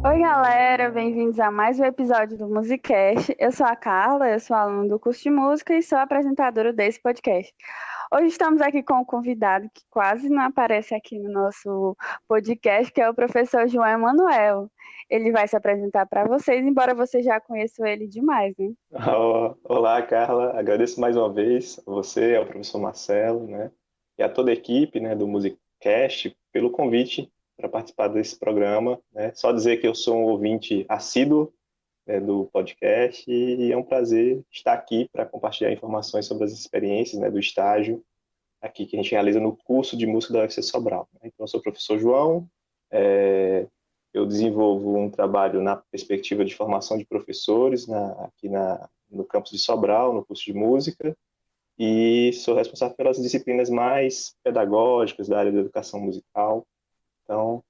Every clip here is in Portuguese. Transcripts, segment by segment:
Oi, galera, bem-vindos a mais um episódio do Musicast. Eu sou a Carla, eu sou aluna do curso de música e sou apresentadora desse podcast. Hoje estamos aqui com um convidado que quase não aparece aqui no nosso podcast, que é o professor João Emanuel. Ele vai se apresentar para vocês, embora vocês já conheçam ele demais, né? Olá, Carla. Agradeço mais uma vez a você, ao professor Marcelo, né, e a toda a equipe, né, do Musicast pelo convite para participar desse programa, né. Só dizer que eu sou um ouvinte assíduo, né, do podcast e é um prazer estar aqui para compartilhar informações sobre as experiências, né, do estágio aqui que a gente realiza no curso de música da UFC Sobral, né. Então, eu sou o professor João. Eu desenvolvo um trabalho na perspectiva de formação de professores no campus de Sobral, no curso de música, e sou responsável pelas disciplinas mais pedagógicas da área da educação musical. Então,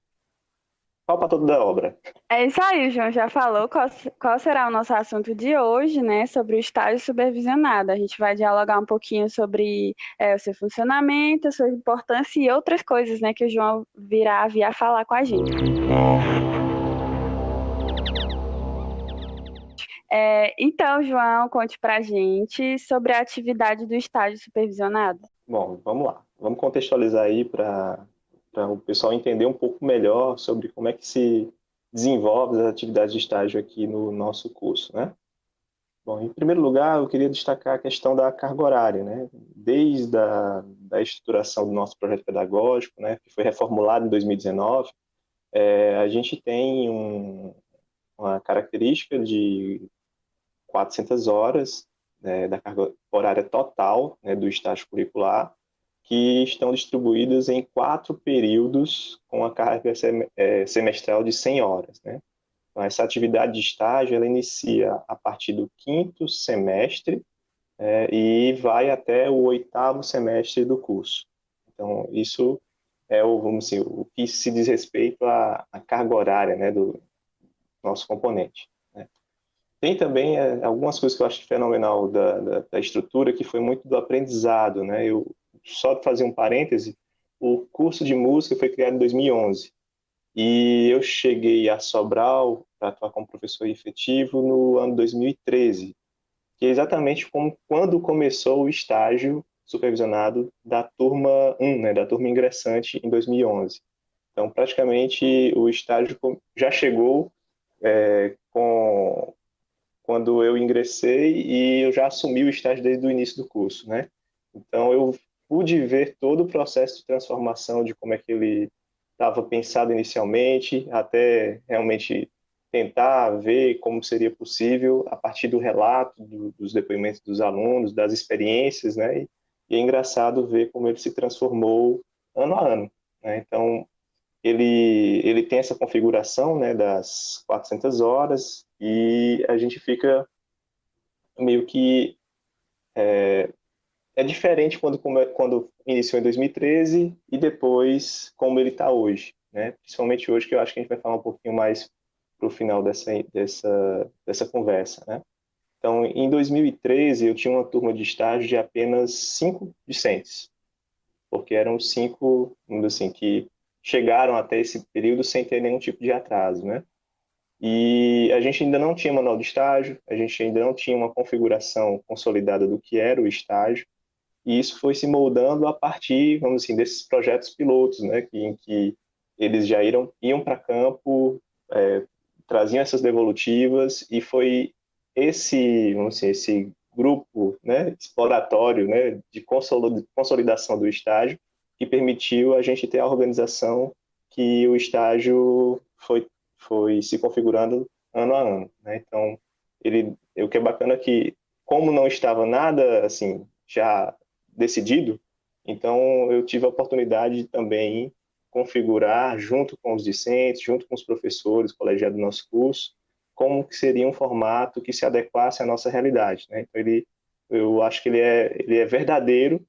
pau para toda a obra. É isso aí, o João já falou qual será o nosso assunto de hoje, né? Sobre o estágio supervisionado. A gente vai dialogar um pouquinho sobre o seu funcionamento, a sua importância e outras coisas, né? Que o João virá vir a falar com a gente. Então, João, conte pra gente sobre a atividade do estágio supervisionado. Bom, vamos lá. Vamos contextualizar aí para o pessoal entender um pouco melhor sobre como é que se desenvolve as atividades de estágio aqui no nosso curso, né? Bom, em primeiro lugar, eu queria destacar a questão da carga horária, né? Desde da estruturação do nosso projeto pedagógico, né, que foi reformulado em 2019, a gente tem uma característica de 400 horas, né, da carga horária total, né, do estágio curricular, que estão distribuídas em 4 períodos com a carga semestral de 100 horas, né? Então, essa atividade de estágio ela inicia a partir do quinto semestre, e vai até o oitavo semestre do curso. Então, isso é vamos dizer, o que se diz respeito à carga horária, né, do nosso componente, né. Tem também algumas coisas que eu acho fenomenal da estrutura, que foi muito do aprendizado, né. Eu só fazer um parêntese, o curso de música foi criado em 2011 e eu cheguei a Sobral para atuar como professor efetivo no ano 2013, que é exatamente como quando começou o estágio supervisionado da turma 1, né, da turma ingressante em 2011. Então, praticamente, o estágio já chegou quando eu ingressei e eu já assumi o estágio desde o início do curso, né? Então, eu pude ver todo o processo de transformação, de como é que ele estava pensado inicialmente, até realmente tentar ver como seria possível a partir do relato, dos depoimentos dos alunos, das experiências, né? E é engraçado ver como ele se transformou ano a ano, né? Então, ele tem essa configuração, né, das 400 horas e a gente fica meio que é diferente quando iniciou em 2013 e depois como ele está hoje, né? Principalmente hoje, que eu acho que a gente vai falar um pouquinho mais para o final dessa conversa, né? Então, em 2013, eu tinha uma turma de estágio de apenas 5 discentes, porque eram 5, vamos dizer assim, que chegaram até esse período sem ter nenhum tipo de atraso, né? E a gente ainda não tinha manual de estágio, a gente ainda não tinha uma configuração consolidada do que era o estágio, e isso foi se moldando a partir, vamos assim, desses projetos pilotos, né, em que eles já iam para campo, traziam essas devolutivas, e foi vamos assim, esse grupo, né, exploratório, né, de consolidação do estágio que permitiu a gente ter a organização que o estágio foi se configurando ano a ano, né? Então, o que é bacana é que, como não estava nada assim já decidido, então eu tive a oportunidade de também configurar, junto com os discentes, junto com os professores, colegiados do nosso curso, como que seria um formato que se adequasse à nossa realidade, né? Então, eu acho que ele é verdadeiro,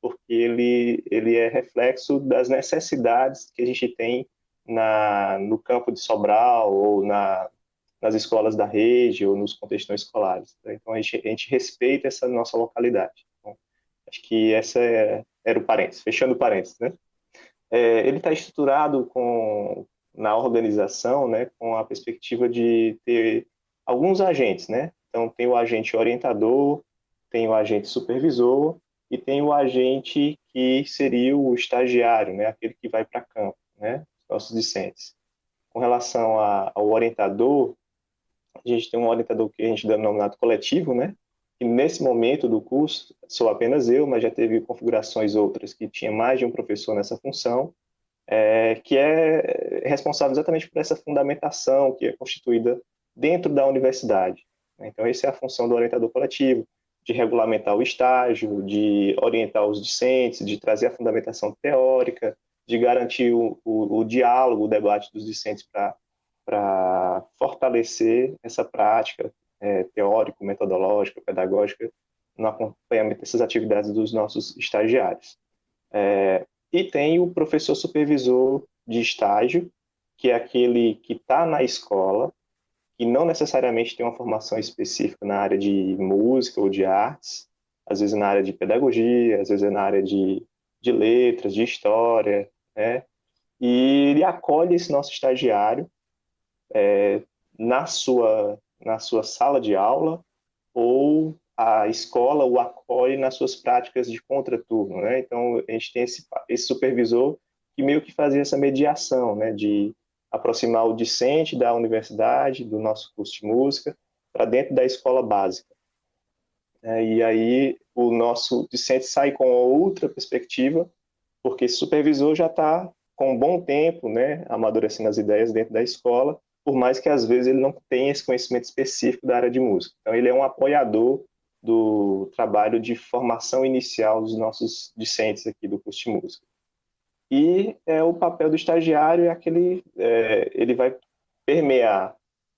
porque ele é reflexo das necessidades que a gente tem no campo de Sobral ou nas escolas da rede ou nos contextos escolares, né? Então, a gente respeita essa nossa localidade. Então, acho que era o parênteses, fechando o parênteses, né? Ele está estruturado na organização, né, com a perspectiva de ter alguns agentes, né? Então, tem o agente orientador, tem o agente supervisor e tem o agente que seria o estagiário, né, aquele que vai para campo, né, nossos discentes. Com relação ao orientador, a gente tem um orientador que a gente denominado coletivo, né, e nesse momento do curso sou apenas eu, mas já teve configurações outras que tinha mais de um professor nessa função, que é responsável exatamente por essa fundamentação que é constituída dentro da universidade. Então, essa é a função do orientador coletivo, de regulamentar o estágio, de orientar os discentes, de trazer a fundamentação teórica, de garantir o diálogo, o debate dos discentes para fortalecer essa prática teórico, metodológica, pedagógica no acompanhamento dessas atividades dos nossos estagiários. E tem o professor supervisor de estágio, que é aquele que está na escola, que não necessariamente tem uma formação específica na área de música ou de artes, às vezes na área de pedagogia, às vezes na área de letras, de história, né? E ele acolhe esse nosso estagiário na sua sala de aula, ou a escola o acolhe nas suas práticas de contraturno, né? Então, a gente tem esse supervisor que meio que fazia essa mediação, né, de aproximar o discente da universidade, do nosso curso de música, para dentro da escola básica. E aí o nosso discente sai com outra perspectiva, porque esse supervisor já está com um bom tempo, né, amadurecendo as ideias dentro da escola, por mais que às vezes ele não tenha esse conhecimento específico da área de música. Então ele é um apoiador do trabalho de formação inicial dos nossos discentes aqui do curso de música. E o papel do estagiário é ele vai permear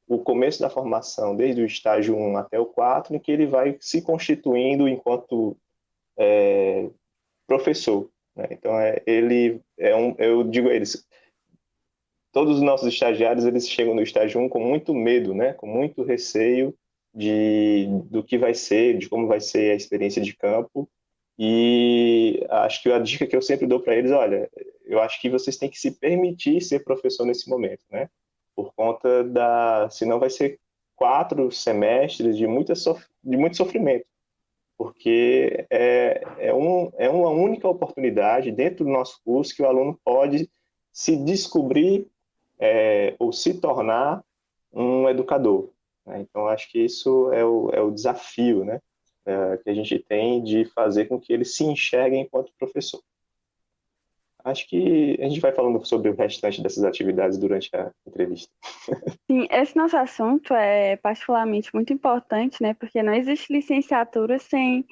o começo da formação, desde o estágio 1 até o 4, em que ele vai se constituindo enquanto professor, né? Então, eu digo a eles, todos os nossos estagiários, eles chegam no estágio 1 com muito medo, né? Com muito receio do que vai ser, de como vai ser a experiência de campo. E acho que a dica que eu sempre dou para eles, olha, eu acho que vocês têm que se permitir ser professor nesse momento, né? Por conta senão vai ser 4 semestres de muito sofrimento, porque é uma única oportunidade dentro do nosso curso que o aluno pode se descobrir ou se tornar um educador, né? Então, acho que isso é o desafio, né, que a gente tem de fazer com que ele se enxergue enquanto professor. Acho que a gente vai falando sobre o restante dessas atividades durante a entrevista. Sim, esse nosso assunto é particularmente muito importante, né? Porque não existe licenciatura sem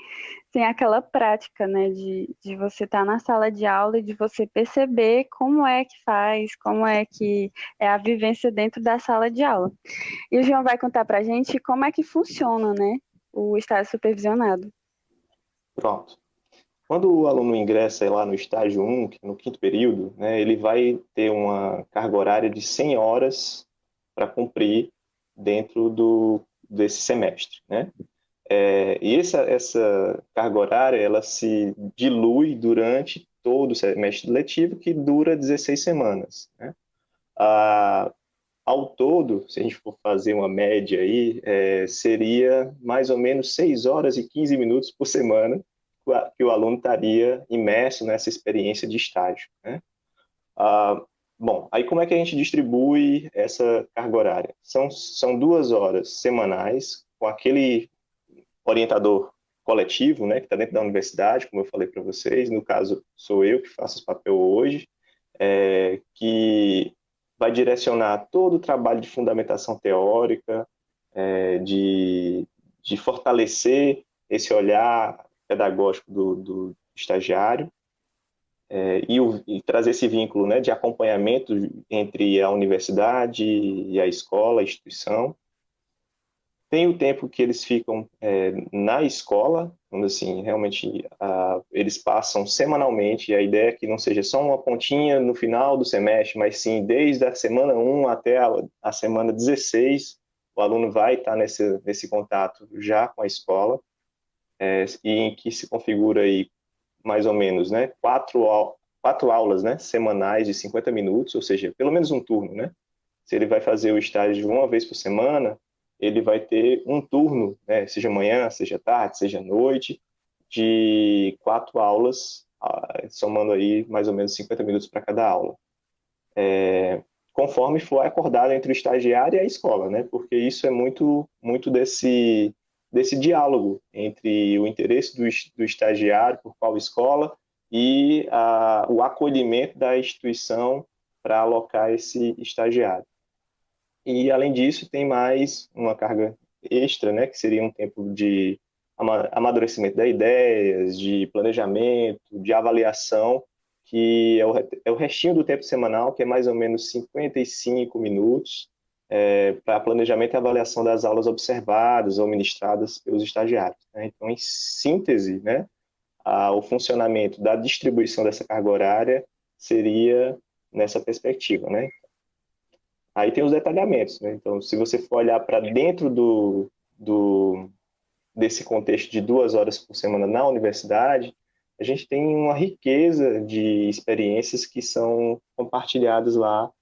aquela prática, né? De você estar na sala de aula e de você perceber como é que faz, como é que é a vivência dentro da sala de aula. E o João vai contar pra gente como é que funciona, né? O estágio supervisionado. Pronto. Quando o aluno ingressa lá no estágio 1, que é no quinto período, né, ele vai ter uma carga horária de 100 horas para cumprir dentro desse semestre, né? E essa carga horária, ela se dilui durante todo o semestre letivo, que dura 16 semanas, né? Ah, Ao todo, se a gente for fazer uma média aí, seria mais ou menos 6 horas e 15 minutos por semana que o aluno estaria imerso nessa experiência de estágio, né? Ah, Bom, aí como é que a gente distribui essa carga horária? São 2 horas semanais com aquele orientador coletivo, né, que está dentro da universidade, como eu falei para vocês. No caso, sou eu que faço esse papel hoje, que vai direcionar todo o trabalho de fundamentação teórica, de fortalecer esse olhar pedagógico do estagiário, e trazer esse vínculo, né, de acompanhamento entre a universidade e a escola, a instituição. Tem o tempo que eles ficam na escola, onde assim, realmente eles passam semanalmente, e a ideia é que não seja só uma pontinha no final do semestre, mas sim desde a semana 1 até a semana 16, o aluno vai estar nesse contato já com a escola, e em que se configura aí mais ou menos, né, quatro aulas, né, semanais de 50 minutos, ou seja, pelo menos um turno, né? Se ele vai fazer o estágio uma vez por semana, ele vai ter um turno, né, seja manhã, seja tarde, seja noite, de quatro aulas, somando aí mais ou menos 50 minutos para cada aula. Conforme for acordado entre o estagiário e a escola, né? Porque isso é muito desse diálogo entre o interesse do estagiário por qual escola e o acolhimento da instituição para alocar esse estagiário. E, além disso, tem mais uma carga extra, né, que seria um tempo de amadurecimento das ideias, de planejamento, de avaliação, que é o restinho do tempo semanal, que é mais ou menos 55 minutos, para planejamento e avaliação das aulas observadas ou ministradas pelos estagiários, né? Então, em síntese, né, o funcionamento da distribuição dessa carga horária seria nessa perspectiva, né? Aí tem os detalhamentos, né? Então, se você for olhar para dentro desse contexto de 2 horas por semana na universidade, a gente tem uma riqueza de experiências que são compartilhadas lá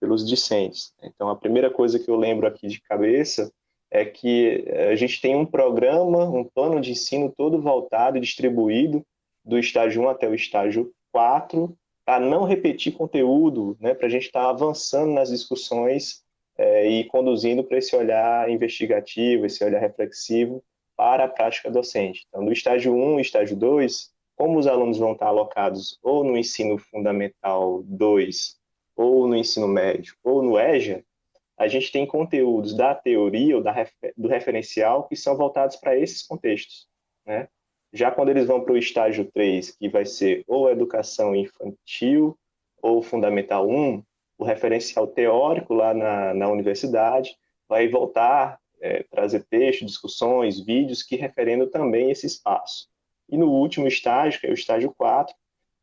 pelos discentes. Então, a primeira coisa que eu lembro aqui de cabeça é que a gente tem um programa, um plano de ensino todo voltado e distribuído do estágio 1 até o estágio 4, para não repetir conteúdo, né, para a gente estar avançando nas discussões e conduzindo para esse olhar investigativo, esse olhar reflexivo para a prática docente. Então, do estágio 1 e estágio 2, como os alunos vão estar alocados ou no ensino fundamental 2, ou no ensino médio, ou no EJA, a gente tem conteúdos da teoria ou do referencial que são voltados para esses contextos, né? Já quando eles vão para o estágio 3, que vai ser ou educação infantil ou fundamental 1, o referencial teórico lá na universidade vai voltar, trazer textos, discussões, vídeos que referendam também esse espaço. E no último estágio, que é o estágio 4,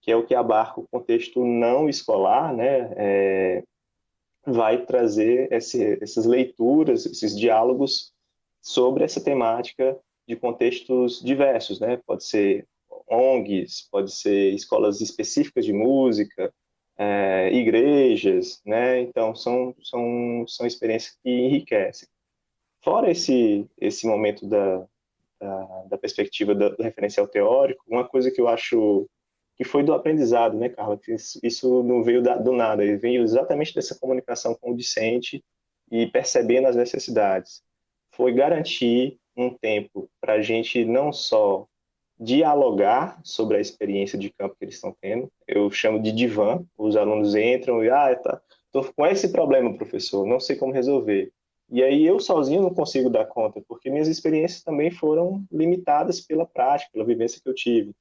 que é o que abarca o contexto não escolar, né, vai trazer essas leituras, esses diálogos sobre essa temática de contextos diversos, né? Pode ser ONGs, pode ser escolas específicas de música, igrejas, né? Então, são experiências que enriquecem. Fora esse momento da perspectiva do referencial teórico, uma coisa que eu acho que foi do aprendizado, né, Carla? Que isso não veio do nada, ele veio exatamente dessa comunicação com o discente e percebendo as necessidades. Foi garantir um tempo para a gente não só dialogar sobre a experiência de campo que eles estão tendo, eu chamo de divã, os alunos entram e, tô com esse problema, professor, não sei como resolver. E aí eu sozinho não consigo dar conta, porque minhas experiências também foram limitadas pela prática, pela vivência que eu tive.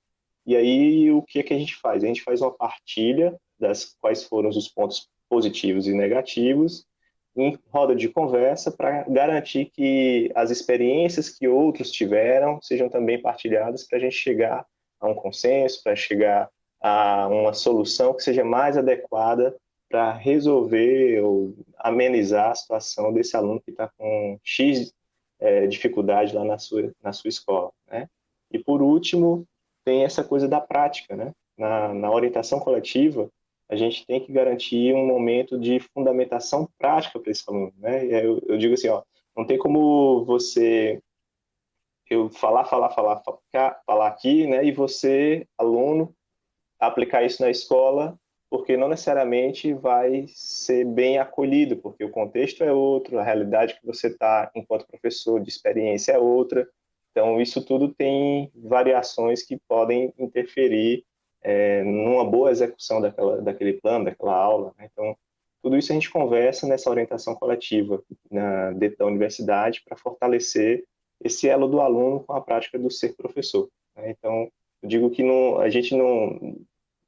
E aí, o que é que a gente faz? A gente faz uma partilha das quais foram os pontos positivos e negativos em roda de conversa para garantir que as experiências que outros tiveram sejam também partilhadas para a gente chegar a um consenso, para chegar a uma solução que seja mais adequada para resolver ou amenizar a situação desse aluno que está com X dificuldade lá na sua escola, né? E, por último, tem essa coisa da prática, né? Na orientação coletiva, a gente tem que garantir um momento de fundamentação prática para esse aluno, né? E aí eu digo assim, ó, não tem como eu falar aqui, né? E você, aluno, aplicar isso na escola, porque não necessariamente vai ser bem acolhido, porque o contexto é outro, a realidade que você está enquanto professor de experiência é outra. Então, isso tudo tem variações que podem interferir numa boa execução daquele plano, daquela aula, né? Então, tudo isso a gente conversa nessa orientação coletiva dentro da universidade para fortalecer esse elo do aluno com a prática do ser professor, né? Então, eu digo que a gente não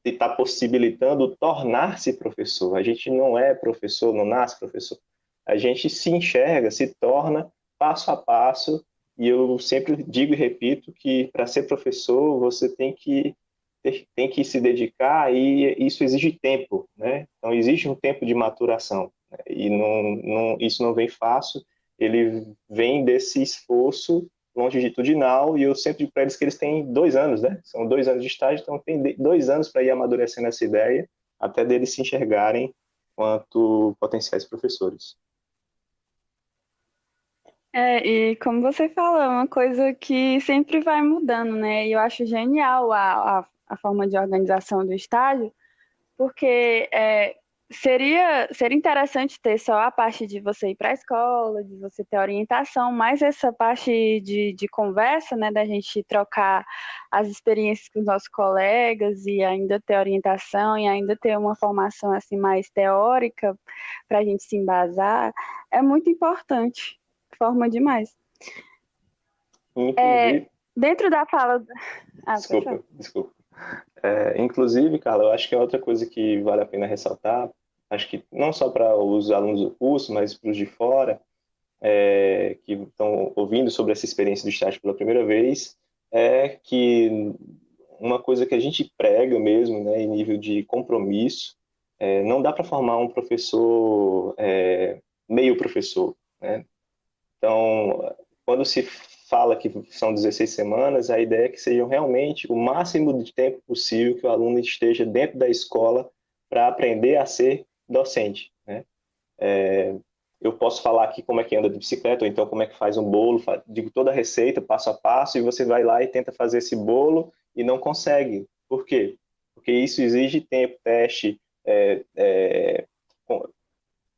está possibilitando tornar-se professor. A gente não é professor, não nasce professor. A gente se enxerga, se torna passo a passo. E eu sempre digo e repito que para ser professor você tem que se dedicar e isso exige tempo, né? Então exige um tempo de maturação, né? E isso não vem fácil. Ele vem desse esforço longitudinal, e eu sempre digo para eles que eles têm 2 anos, né? São 2 anos de estágio, então tem 2 anos para ir amadurecendo essa ideia, até deles se enxergarem quanto potenciais professores. E como você falou, é uma coisa que sempre vai mudando, né? E eu acho genial a forma de organização do estágio, porque seria interessante ter só a parte de você ir para a escola, de você ter orientação, mas essa parte de conversa, né, da gente trocar as experiências com os nossos colegas e ainda ter orientação e ainda ter uma formação assim mais teórica para a gente se embasar, é muito importante. Forma demais. Inclusive, Dentro da fala. Pode falar. desculpa. Inclusive, Carla, eu acho que é outra coisa que vale a pena ressaltar, acho que não só para os alunos do curso, mas para os de fora, que estão ouvindo sobre essa experiência do estágio pela primeira vez, é que uma coisa que a gente prega mesmo, né, em nível de compromisso, não dá para formar um professor, meio professor, né? Então, quando se fala que são 16 semanas, a ideia é que sejam realmente o máximo de tempo possível que o aluno esteja dentro da escola para aprender a ser docente, né? Eu posso falar aqui como é que anda de bicicleta, ou então como é que faz um bolo, digo toda a receita, passo a passo, e você vai lá e tenta fazer esse bolo e não consegue. Por quê? Porque isso exige tempo, teste,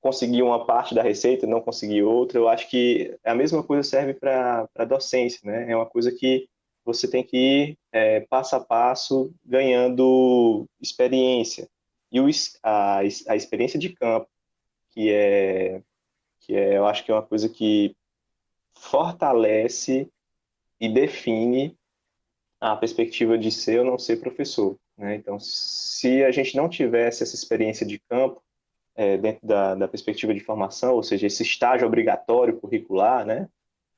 conseguir uma parte da receita, não conseguir outra. Eu acho que a mesma coisa serve para a docência, né? É uma coisa que você tem que ir passo a passo ganhando experiência. E a experiência de campo, eu acho que é uma coisa que fortalece e define a perspectiva de ser ou não ser professor, né? Então, se a gente não tivesse essa experiência de campo, dentro da perspectiva de formação, ou seja, esse estágio obrigatório curricular, né?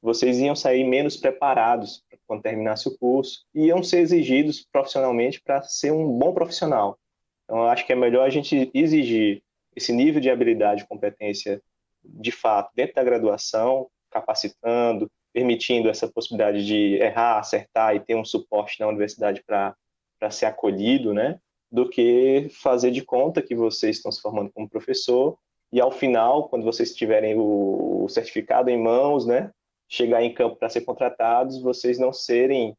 Vocês iam sair menos preparados quando terminasse o curso e iam ser exigidos profissionalmente para ser um bom profissional. Então, eu acho que é melhor a gente exigir esse nível de habilidade e competência de fato dentro da graduação, capacitando, permitindo essa possibilidade de errar, acertar e ter um suporte na universidade para ser acolhido, né? Do que fazer de conta que vocês estão se formando como professor e ao final, quando vocês tiverem o certificado em mãos, né? Chegar em campo para ser contratados, vocês não serem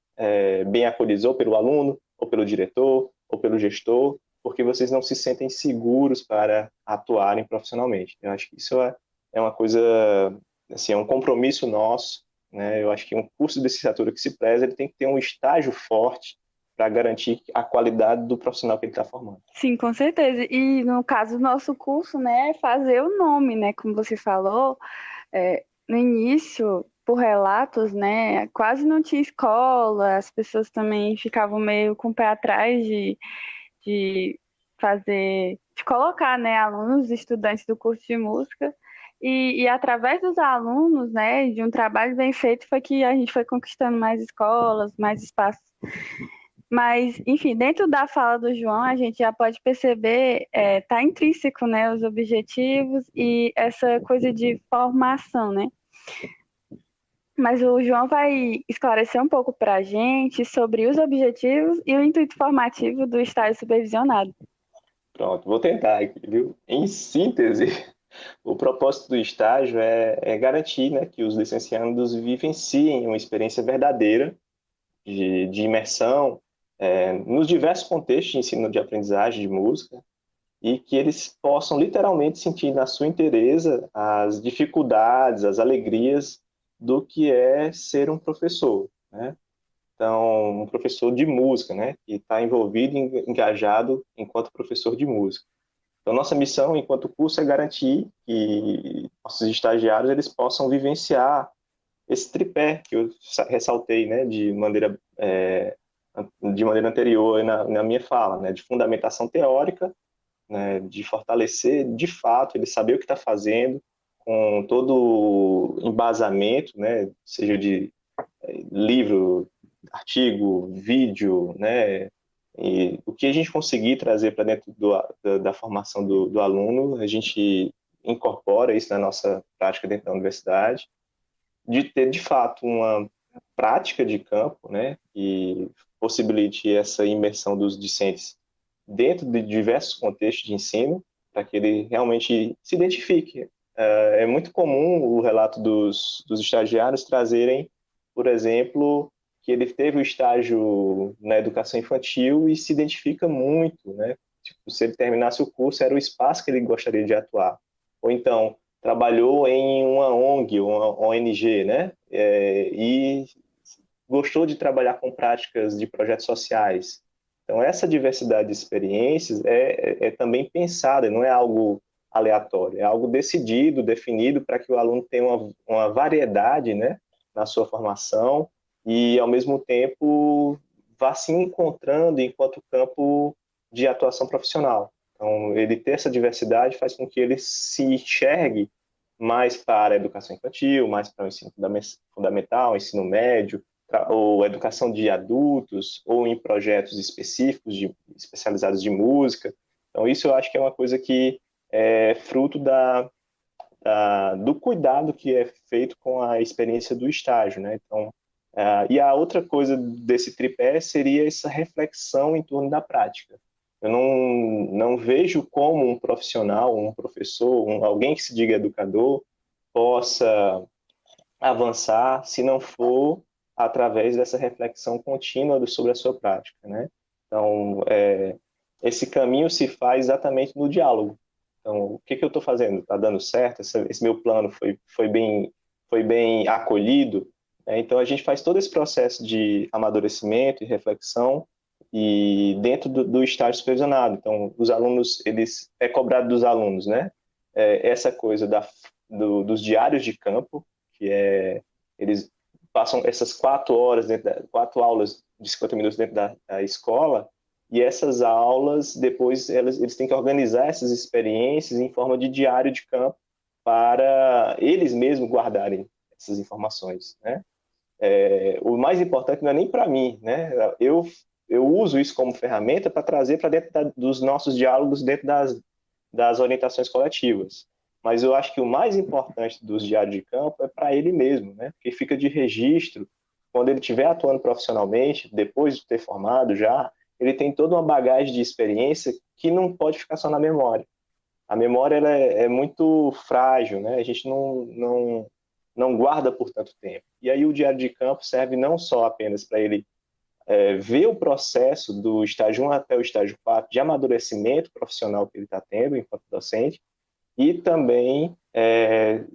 bem acolhidos ou pelo aluno, ou pelo diretor, ou pelo gestor, porque vocês não se sentem seguros para atuarem profissionalmente. Eu acho que isso é uma coisa, assim, é um compromisso nosso, né? Eu acho que um curso de licenciatura que se preza, ele tem que ter um estágio forte para garantir a qualidade do profissional que ele está formando. Sim, com certeza. E no caso do nosso curso, né, é fazer o nome, né, como você falou, no início, por relatos, né, quase não tinha escola, as pessoas também ficavam meio com o pé atrás de de colocar, né, alunos, estudantes do curso de música. E através dos alunos, né, de um trabalho bem feito, foi que a gente foi conquistando mais escolas, mais espaços. Mas, enfim, dentro da fala do João, a gente já pode perceber, tá intrínseco, né, os objetivos e essa coisa de formação, né? Mas o João vai esclarecer um pouco para a gente sobre os objetivos e o intuito formativo do estágio supervisionado. Pronto, vou tentar aqui, viu? Em síntese, o propósito do estágio é garantir, né, que os licenciados vivenciem uma experiência verdadeira de imersão nos diversos contextos de ensino de aprendizagem de música e que eles possam literalmente sentir na sua inteireza as dificuldades, as alegrias do que é ser um professor, né? Então, um professor de música, né, que está envolvido e engajado enquanto professor de música. Então, nossa missão enquanto curso é garantir que nossos estagiários eles possam vivenciar esse tripé que eu ressaltei, né, de maneira anterior na minha fala, né, de fundamentação teórica, né, de fortalecer de fato, ele saber o que está fazendo, com todo o embasamento, né, seja de livro, artigo, vídeo, né, e o que a gente conseguir trazer para dentro da formação do aluno, a gente incorpora isso na nossa prática dentro da universidade, de ter de fato prática de campo, né, e possibilite essa imersão dos discentes dentro de diversos contextos de ensino, para que ele realmente se identifique. É muito comum o relato dos estagiários trazerem, por exemplo, que ele teve o estágio na educação infantil e se identifica muito, né? Tipo, se ele terminasse o curso, era o espaço que ele gostaria de atuar. Ou então, trabalhou em uma ONG, uma ONG, né? E gostou de trabalhar com práticas de projetos sociais. Então, essa diversidade de experiências é também pensada, não é algo aleatório, é algo decidido, definido para que o aluno tenha uma variedade, né, na sua formação e, ao mesmo tempo, vá se encontrando enquanto campo de atuação profissional. Então, ele ter essa diversidade faz com que ele se enxergue mais para a educação infantil, mais para o ensino fundamental, ensino médio, ou educação de adultos, ou em projetos específicos, especializados de música. Então, isso eu acho que é uma coisa que é fruto do cuidado que é feito com a experiência do estágio, né? Então, e a outra coisa desse tripé seria essa reflexão em torno da prática. Eu não vejo como um profissional, um professor, alguém que se diga educador, possa avançar se não for através dessa reflexão contínua sobre a sua prática, né? Então, esse caminho se faz exatamente no diálogo. Então, o que eu estou fazendo? Está dando certo? Esse meu plano foi bem acolhido? Então, a gente faz todo esse processo de amadurecimento e reflexão e dentro do estágio supervisionado. Então, os alunos, é cobrado dos alunos, né? Essa coisa dos diários de campo, que eles passam essas 4 horas, 4 aulas de 50 minutos dentro da escola, e essas aulas, depois, eles têm que organizar essas experiências em forma de diário de campo para eles mesmos guardarem essas informações, né? O mais importante não é nem para mim, né? Eu uso isso como ferramenta para trazer para dentro dos nossos diálogos dentro das orientações coletivas. Mas eu acho que o mais importante dos diários de campo é para ele mesmo, né? Porque fica de registro, quando ele estiver atuando profissionalmente, depois de ter formado já, ele tem toda uma bagagem de experiência que não pode ficar só na memória. A memória ela é muito frágil, né? A gente não guarda por tanto tempo. E aí o diário de campo serve não só apenas para ele ver o processo do estágio 1 até o estágio 4 de amadurecimento profissional que ele está tendo enquanto docente, e também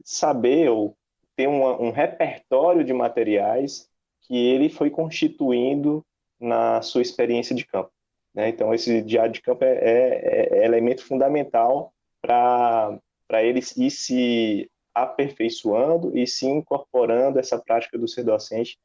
saber ou ter um repertório de materiais que ele foi constituindo na sua experiência de campo, né? Então, esse diário de campo é elemento fundamental para ele ir se aperfeiçoando e se incorporando essa prática do ser docente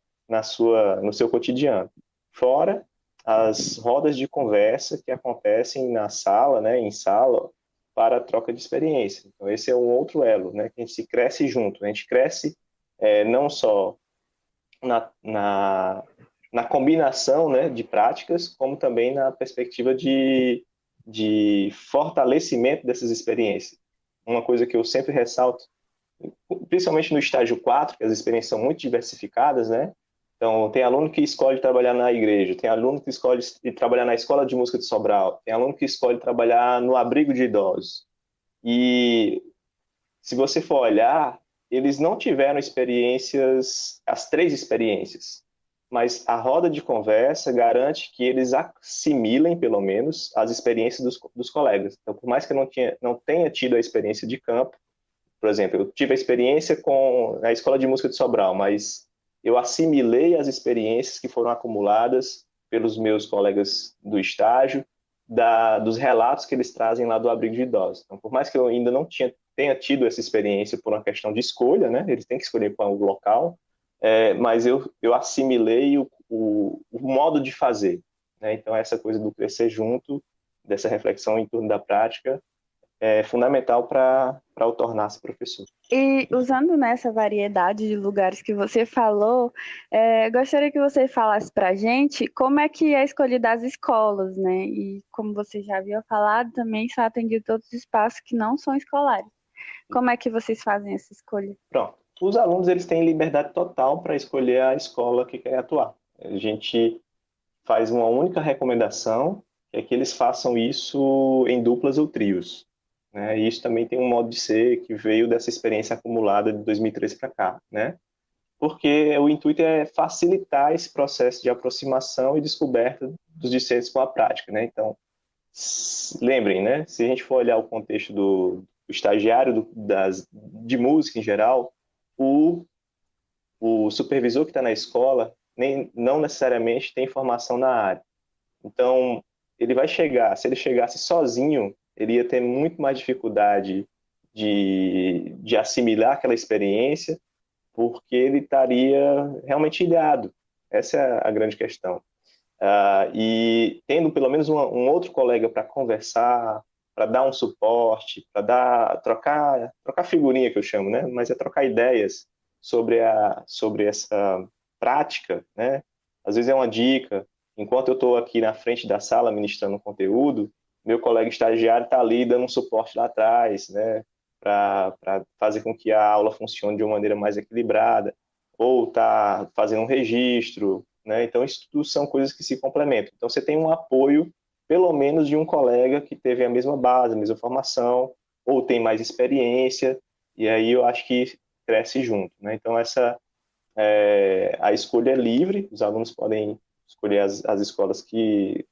no seu cotidiano. Fora as rodas de conversa que acontecem na sala, né, em sala, para a troca de experiência. Então, esse é um outro elo, né, que a gente se cresce junto. A gente cresce não só na combinação, né, de práticas, como também na perspectiva de fortalecimento dessas experiências. Uma coisa que eu sempre ressalto, principalmente no estágio 4, que as experiências são muito diversificadas, né? Então, tem aluno que escolhe trabalhar na igreja, tem aluno que escolhe trabalhar na escola de música de Sobral, tem aluno que escolhe trabalhar no abrigo de idosos. E se você for olhar, eles não tiveram experiências, as 3 experiências, mas a roda de conversa garante que eles assimilem, pelo menos, as experiências dos colegas. Então, por mais que eu não tenha tido a experiência de campo, por exemplo, eu tive a experiência com a Escola de Música de Sobral, mas eu assimilei as experiências que foram acumuladas pelos meus colegas do estágio, dos relatos que eles trazem lá do abrigo de idosos. Então, por mais que eu ainda não tenha tido essa experiência por uma questão de escolha, né? Eles têm que escolher qual é o local, mas eu assimilei o modo de fazer, né? Então, essa coisa do crescer junto, dessa reflexão em torno da prática, é fundamental para o tornar-se professor. E usando nessa variedade de lugares que você falou, gostaria que você falasse para a gente como é que é escolhida as escolas, né? E como você já havia falado, também são atendidos outros espaços que não são escolares. Como é que vocês fazem essa escolha? Pronto. os alunos eles têm liberdade total para escolher a escola que quer atuar. A gente faz uma única recomendação, que é que eles façam isso em duplas ou trios, né? E isso também tem um modo de ser que veio dessa experiência acumulada de 2013 para cá, né? Porque o intuito é facilitar esse processo de aproximação e descoberta dos discentes com a prática, né? Então, lembrem, né? Se a gente for olhar o contexto do estagiário de música em geral, o, o supervisor que está na escola não necessariamente tem formação na área. Então, ele vai chegar, se ele chegasse sozinho, ele ia ter muito mais dificuldade de assimilar aquela experiência, porque ele estaria realmente ilhado. Essa é a grande questão. E tendo pelo menos um outro colega para conversar, para dar um suporte, para trocar figurinha que eu chamo, né? Mas é trocar ideias sobre essa prática, né? Às vezes é uma dica. Enquanto eu estou aqui na frente da sala ministrando conteúdo, meu colega estagiário está ali dando um suporte lá atrás, né? Para fazer com que a aula funcione de uma maneira mais equilibrada, ou está fazendo um registro, né? Então, isso tudo são coisas que se complementam. Então, você tem um apoio, pelo menos, de um colega que teve a mesma base, a mesma formação, ou tem mais experiência, e aí eu acho que cresce junto, né? Então, a escolha é livre, os alunos podem escolher as escolas que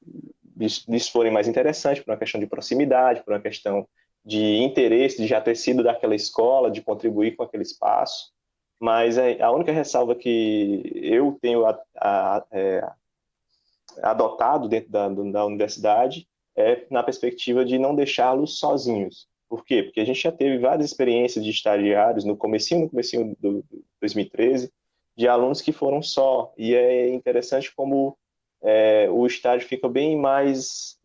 lhes forem mais interessantes, por uma questão de proximidade, por uma questão de interesse, de já ter sido daquela escola, de contribuir com aquele espaço. Mas a única ressalva que eu tenho adotado dentro da universidade é na perspectiva de não deixá-los sozinhos. Por quê? Porque a gente já teve várias experiências de estagiários no comecinho do 2013, de alunos que foram só. E é interessante como o estágio fica bem mais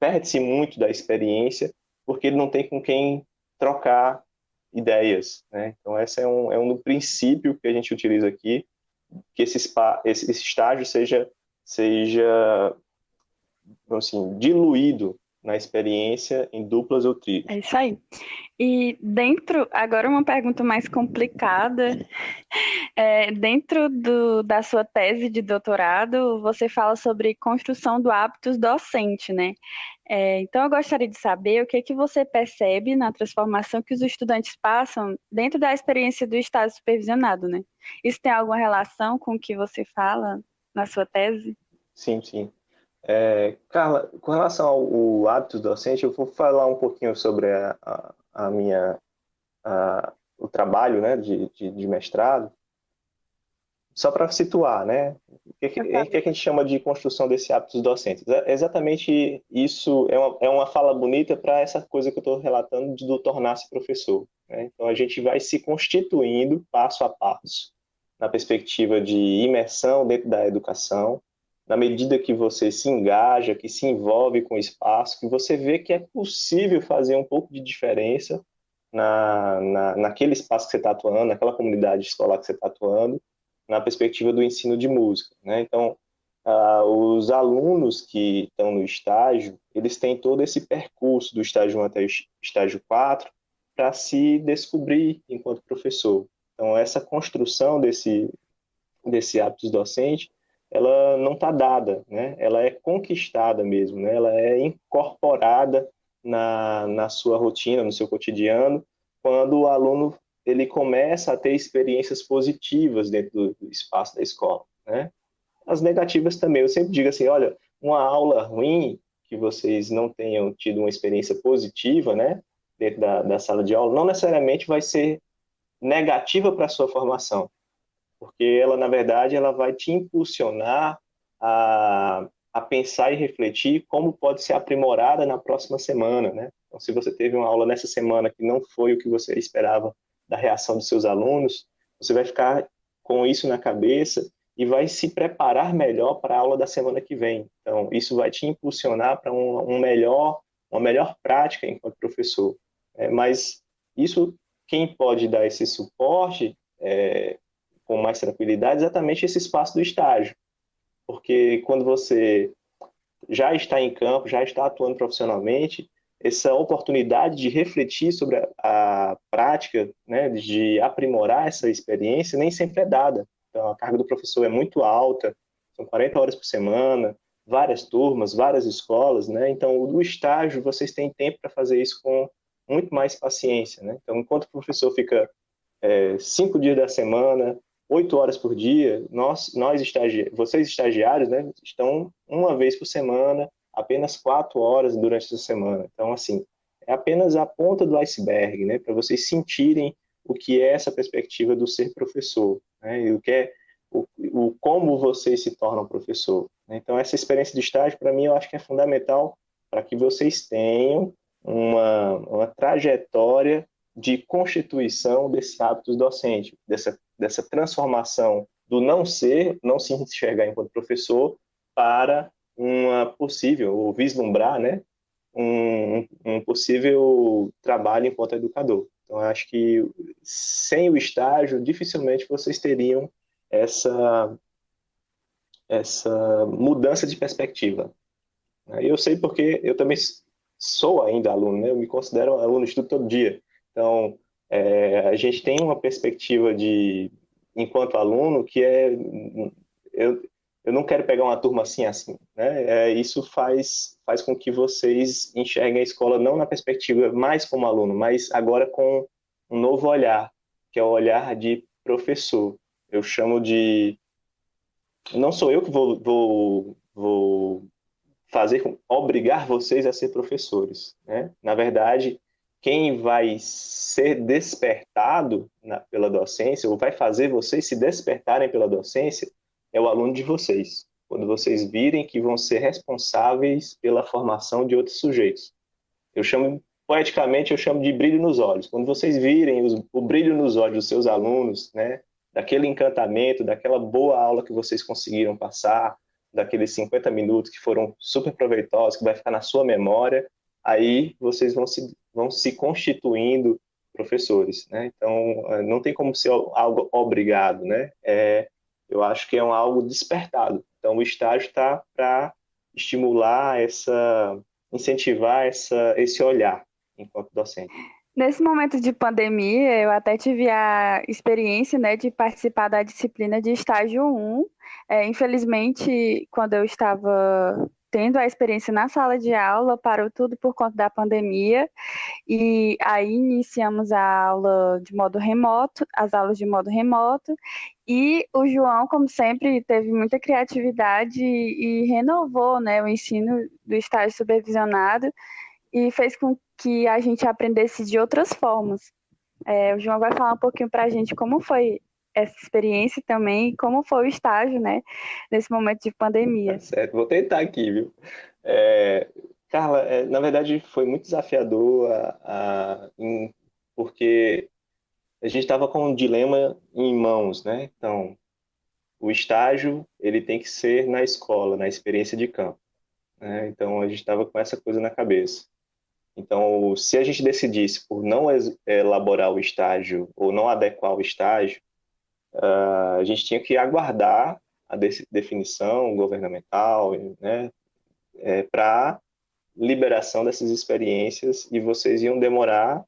perde-se muito da experiência, porque ele não tem com quem trocar ideias, né? Então, esse é um princípio que a gente utiliza aqui, que esse estágio seja assim, diluído na experiência em duplas ou trios. É isso aí. E agora uma pergunta mais complicada. Dentro da sua tese de doutorado, você fala sobre construção do hábitos docente, né? Então, eu gostaria de saber o que é que você percebe na transformação que os estudantes passam dentro da experiência do estágio supervisionado, né? Isso tem alguma relação com o que você fala na sua tese? Sim, sim. Carla, com relação ao hábito docente, eu vou falar um pouquinho sobre a minha, o trabalho, né, de mestrado, só para situar, né? O que a gente chama de construção desse hábitos docentes? Exatamente isso é uma fala bonita para essa coisa que eu estou relatando do tornar-se professor, né? Então, a gente vai se constituindo passo a passo na perspectiva de imersão dentro da educação, na medida que você se engaja, que se envolve com o espaço, que você vê que é possível fazer um pouco de diferença naquele espaço que você está atuando, naquela comunidade escolar que você está atuando, na perspectiva do ensino de música, né? Então, os alunos que estão no estágio, eles têm todo esse percurso do estágio 1 até o estágio 4 para se descobrir enquanto professor. Então, essa construção desse hábitos docente, ela não está dada, né? Ela é conquistada mesmo, né? Ela é incorporada na sua rotina, no seu cotidiano, quando o aluno ele começa a ter experiências positivas dentro do espaço da escola, né? As negativas também, eu sempre digo assim, olha, uma aula ruim, que vocês não tenham tido uma experiência positiva, né, dentro da sala de aula, não necessariamente vai ser negativa para a sua formação, porque ela, na verdade, ela vai te impulsionar a pensar e refletir como pode ser aprimorada na próxima semana, né? Então, se você teve uma aula nessa semana que não foi o que você esperava da reação dos seus alunos, você vai ficar com isso na cabeça e vai se preparar melhor para a aula da semana que vem. Então, isso vai te impulsionar para uma melhor prática enquanto professor. Mas isso, quem pode dar esse suporte com mais tranquilidade, é exatamente esse espaço do estágio. Porque quando você já está em campo, já está atuando profissionalmente, essa oportunidade de refletir sobre a prática, né, de aprimorar essa experiência, nem sempre é dada. Então, a carga do professor é muito alta, são 40 horas por semana, várias turmas, várias escolas, né? Então, no estágio, vocês têm tempo para fazer isso com muito mais paciência, né? Então, enquanto o professor fica 5 dias da semana, 8 horas por dia, vocês estagiários, né, estão uma vez por semana, apenas 4 horas durante essa semana. Então, assim, é apenas a ponta do iceberg, né, para vocês sentirem o que é essa perspectiva do ser professor, né, e o que é como vocês se tornam professor. Então, essa experiência de estágio, para mim, eu acho que é fundamental para que vocês tenham uma trajetória de constituição desse hábito docente, dessa transformação do não se enxergar enquanto professor, para uma possível, ou vislumbrar, né, um possível trabalho enquanto educador. Então, eu acho que sem o estágio, dificilmente vocês teriam essa, essa mudança de perspectiva. Eu sei porque eu também sou ainda aluno, né? Eu me considero aluno, estudo todo dia. Então, a gente tem uma perspectiva enquanto aluno, que eu, eu não quero pegar uma turma assim, né? Isso faz com que vocês enxerguem a escola não na perspectiva mais como aluno, mas agora com um novo olhar, que é o olhar de professor. Eu chamo de... Não sou eu que vou obrigar vocês a ser professores, né? Na verdade, quem vai ser despertado pela docência, ou vai fazer vocês se despertarem pela docência, é o aluno de vocês. Quando vocês virem que vão ser responsáveis pela formação de outros sujeitos. Poeticamente, eu chamo de brilho nos olhos. Quando vocês virem o brilho nos olhos dos seus alunos, né? Daquele encantamento, daquela boa aula que vocês conseguiram passar, daqueles 50 minutos que foram super proveitosos, que vai ficar na sua memória, aí vocês vão se constituindo professores, né? Então, não tem como ser algo obrigado, né? Eu acho que é algo despertado. Então, o estágio está para estimular incentivar esse olhar enquanto docente. Nesse momento de pandemia, eu até tive a experiência, né, de participar da disciplina de estágio 1. Infelizmente, quando eu estava tendo a experiência na sala de aula, parou tudo por conta da pandemia, e aí iniciamos a aula de modo remoto, as aulas de modo remoto, e o João, como sempre, teve muita criatividade e renovou, né, o ensino do estágio supervisionado, e fez com que a gente aprendesse de outras formas. O João vai falar um pouquinho para a gente como foi essa experiência também, como foi o estágio, né, nesse momento de pandemia. Tá certo, vou tentar aqui, viu? É, Carla, na verdade foi muito desafiador, porque a gente estava com um dilema em mãos, né? Então, o estágio ele tem que ser na escola, na experiência de campo, né? Então, a gente estava com essa coisa na cabeça. Então, se a gente decidisse por não elaborar o estágio ou não adequar o estágio, a gente tinha que aguardar a definição governamental, né, para liberação dessas experiências, e vocês iam demorar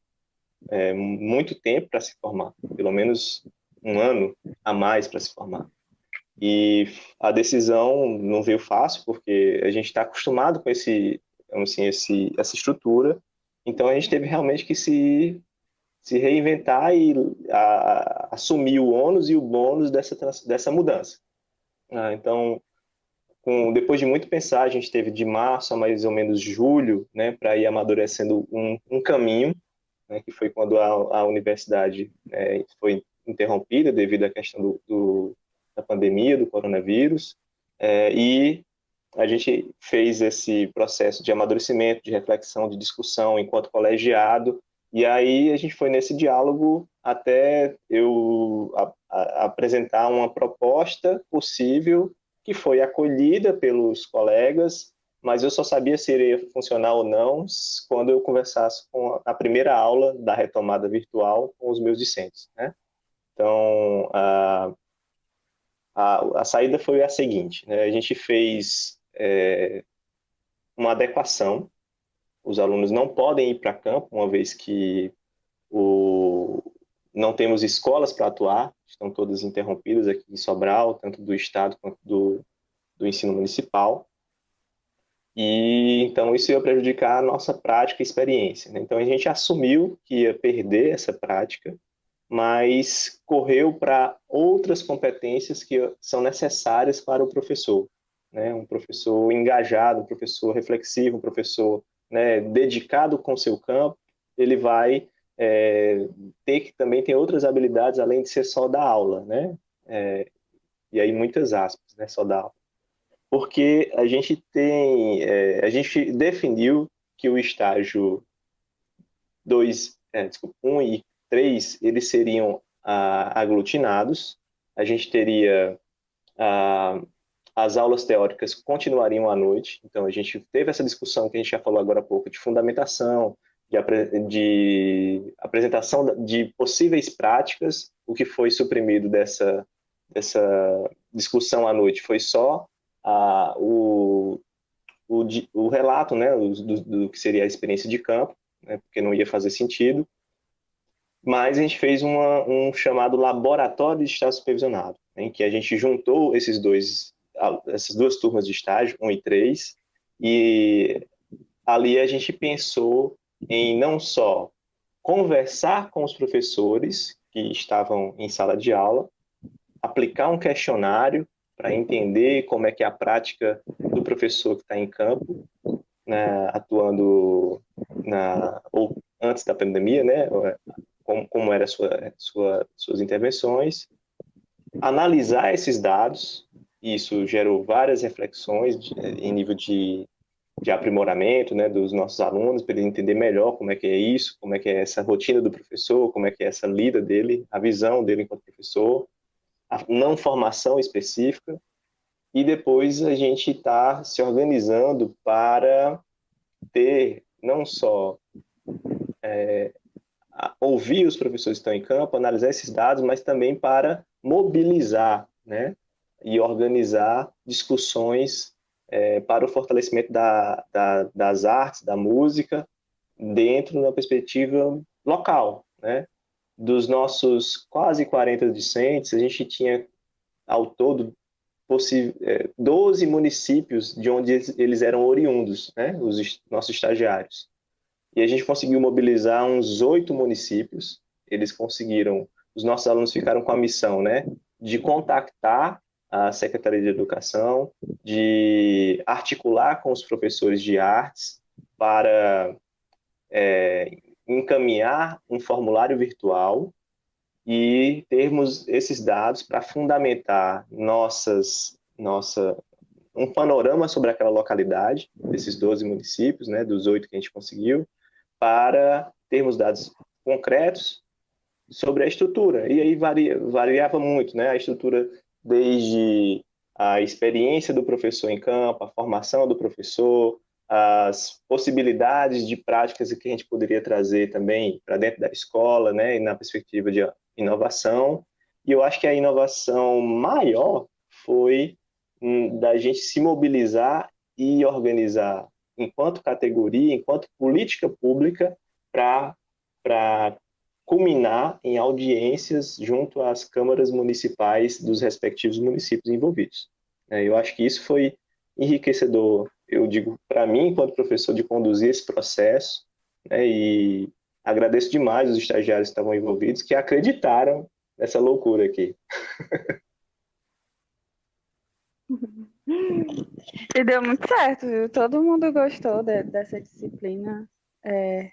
muito tempo para se formar, pelo menos um ano a mais para se formar. E a decisão não veio fácil, porque a gente está acostumado com assim, essa estrutura, então a gente teve realmente que se reinventar e assumir o ônus e o bônus dessa mudança. Então, depois de muito pensar, a gente teve de março a mais ou menos julho, né, para ir amadurecendo um caminho, né, que foi quando a universidade foi interrompida devido à questão da pandemia, do coronavírus, e a gente fez esse processo de amadurecimento, de reflexão, de discussão enquanto colegiado, e aí a gente foi nesse diálogo até eu apresentar uma proposta possível que foi acolhida pelos colegas, mas eu só sabia se iria funcionar ou não quando eu conversasse com a primeira aula da retomada virtual com os meus discentes, né? Então, a saída foi a seguinte, né? A gente fez uma adequação os alunos não podem ir para campo, uma vez que o, não temos escolas para atuar, estão todas interrompidas aqui em Sobral, tanto do Estado quanto do ensino municipal. E então isso ia prejudicar a nossa prática e experiência, né? Então a gente assumiu que ia perder essa prática, mas correu para outras competências que são necessárias para o professor, né? Um professor engajado, um professor reflexivo, um professor, né, dedicado com o seu campo, ele vai ter que também ter outras habilidades além de ser só da aula, né? E aí muitas aspas, né? Só da aula. Porque a gente definiu que o estágio 1 e 3 eles seriam aglutinados. A gente teria ah, as aulas teóricas continuariam à noite. Então a gente teve essa discussão que a gente já falou agora há pouco de fundamentação, de apresentação de possíveis práticas. O que foi suprimido dessa discussão à noite foi só ah, o, o relato, né, do que seria a experiência de campo, né, porque não ia fazer sentido. Mas a gente fez um chamado laboratório de estágio supervisionado, né, em que a gente juntou essas duas turmas de estágio, 1 e 3, e ali a gente pensou em não só conversar com os professores que estavam em sala de aula, aplicar um questionário para entender como é que é a prática do professor que está em campo, né, atuando ou antes da pandemia, né, como eram suas intervenções, analisar esses dados. Isso gerou várias reflexões em nível de aprimoramento, né, dos nossos alunos, para ele entender melhor como é que é isso, como é que é essa rotina do professor, como é que é essa lida dele, a visão dele enquanto professor, a não formação específica, e depois a gente está se organizando para ter não só ouvir os professores que estão em campo, analisar esses dados, mas também para mobilizar, né, e organizar discussões para o fortalecimento das artes, da música, dentro da perspectiva local, né? Dos nossos quase 40 discentes, a gente tinha ao todo 12 municípios de onde eles eram oriundos, né? Os nossos estagiários. E a gente conseguiu mobilizar uns 8 municípios. Eles conseguiram, os nossos alunos ficaram com a missão, né, de contactar a Secretaria de Educação, de articular com os professores de artes para encaminhar um formulário virtual e termos esses dados para fundamentar um panorama sobre aquela localidade, desses 12 municípios, né, dos 8 que a gente conseguiu, para termos dados concretos sobre a estrutura. E aí variava muito, né? A estrutura desde a experiência do professor em campo, a formação do professor, as possibilidades de práticas que a gente poderia trazer também para dentro da escola, né? E na perspectiva de inovação. E eu acho que a inovação maior foi da gente se mobilizar e organizar enquanto categoria, enquanto política pública, para culminar em audiências junto às câmaras municipais dos respectivos municípios envolvidos. Eu acho que isso foi enriquecedor, eu digo, para mim, enquanto professor, de conduzir esse processo, né, e agradeço demais os estagiários que estavam envolvidos, que acreditaram nessa loucura aqui. E deu muito certo, viu? Todo mundo gostou dessa disciplina. É,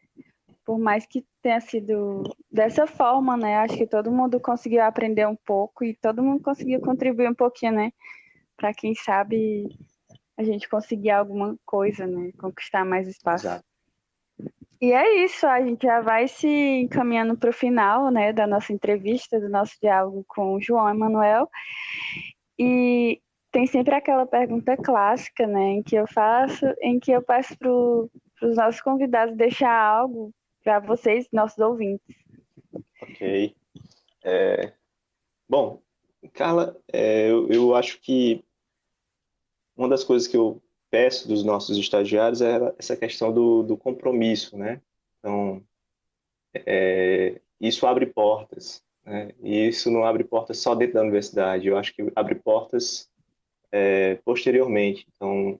por mais que tenha sido dessa forma, né? Acho que todo mundo conseguiu aprender um pouco e todo mundo conseguiu contribuir um pouquinho, né? Para quem sabe a gente conseguir alguma coisa, né? Conquistar mais espaço. Exato. E é isso, a gente já vai se encaminhando para o final, né, da nossa entrevista, do nosso diálogo com o João Emanuel. E tem sempre aquela pergunta clássica, né, em que eu peço para os nossos convidados deixar algo para vocês, nossos ouvintes. Ok. Bom, Carla, eu acho que uma das coisas que eu peço dos nossos estagiários é essa questão do compromisso, né? Então, isso abre portas, né? E isso não abre portas só dentro da universidade, eu acho que abre portas posteriormente. Então,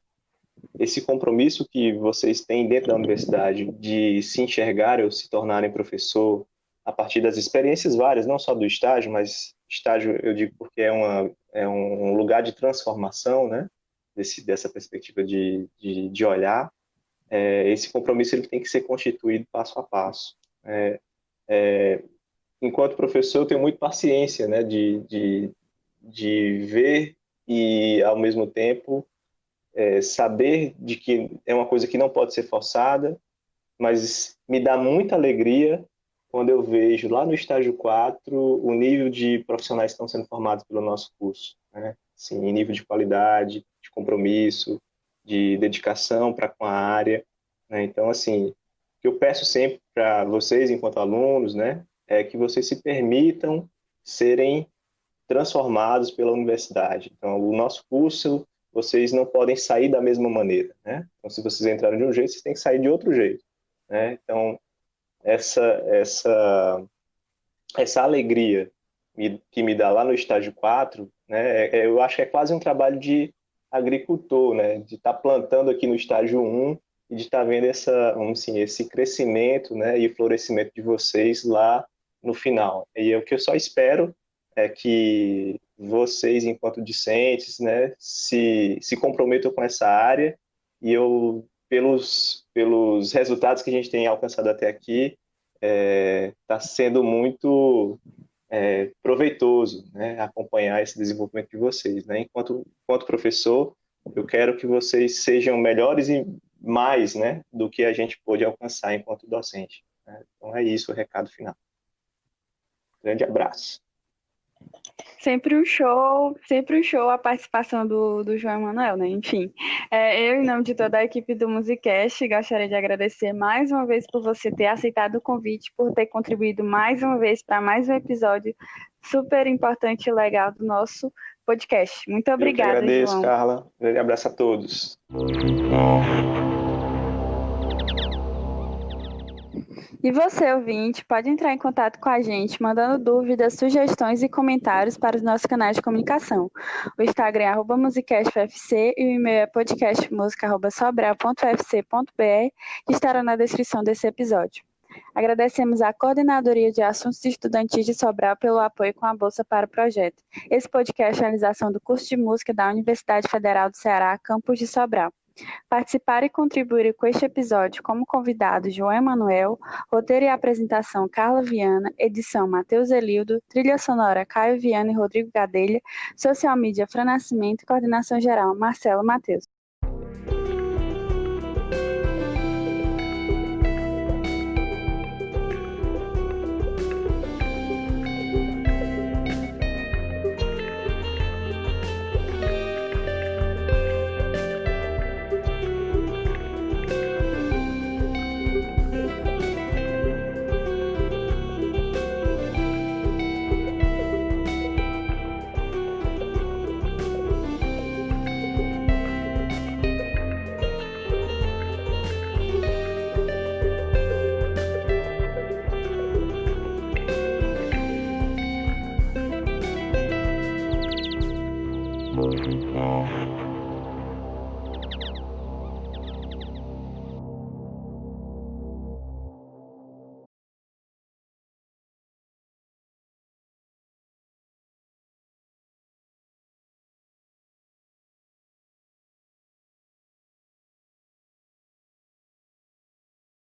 esse compromisso que vocês têm dentro da universidade de se enxergarem ou se tornarem professor a partir das experiências várias, não só do estágio, mas estágio eu digo porque é um lugar de transformação, né? Dessa perspectiva de olhar, esse compromisso ele tem que ser constituído passo a passo. Enquanto professor, eu tenho muito paciência, né? De ver e, ao mesmo tempo, saber de que é uma coisa que não pode ser forçada, mas me dá muita alegria quando eu vejo lá no estágio 4 o nível de profissionais que estão sendo formados pelo nosso curso, né? Assim, em nível de qualidade, de compromisso, de dedicação para com a área, né? Então, assim, o que eu peço sempre para vocês, enquanto alunos, né, é que vocês se permitam serem transformados pela universidade. Então, o nosso curso, vocês não podem sair da mesma maneira, né? Então, se vocês entraram de um jeito, vocês têm que sair de outro jeito, né? Então, essa essa essa alegria que me dá lá no estágio 4, né? Eu acho que é quase um trabalho de agricultor, né? De estar plantando aqui no estágio 1 e de estar vendo assim, esse crescimento, né? E florescimento de vocês lá no final. E o que eu só espero é que vocês, enquanto discentes, né, se comprometam com essa área e pelos resultados que a gente tem alcançado até aqui, está sendo muito proveitoso, né, acompanhar esse desenvolvimento de vocês, né? Enquanto professor, eu quero que vocês sejam melhores e mais, né, do que a gente pôde alcançar enquanto docente, né? Então é isso o recado final. Grande abraço. Sempre um show a participação do João Emanuel, né? Enfim, eu, em nome de toda a equipe do Musicast, gostaria de agradecer mais uma vez por você ter aceitado o convite, por ter contribuído mais uma vez para mais um episódio super importante e legal do nosso podcast. Muito obrigada, Eu que agradeço, João. Carla. Um grande abraço a todos. E você, ouvinte, pode entrar em contato com a gente, mandando dúvidas, sugestões e comentários para os nossos canais de comunicação. O Instagram é @musicastufc e o e-mail é podcastmusica@sobral.ufc.br, que estará na descrição desse episódio. Agradecemos à Coordenadoria de Assuntos Estudantis de Sobral pelo apoio com a Bolsa para o projeto. Esse podcast é a realização do curso de música da Universidade Federal do Ceará, campus de Sobral. Participaram e contribuíram com este episódio como convidado João Emanuel, roteiro e apresentação Carla Viana, edição Matheus Elildo, trilha sonora Caio Viana e Rodrigo Gadelha, social media Fran Nascimento e coordenação geral Marcelo Matheus. Música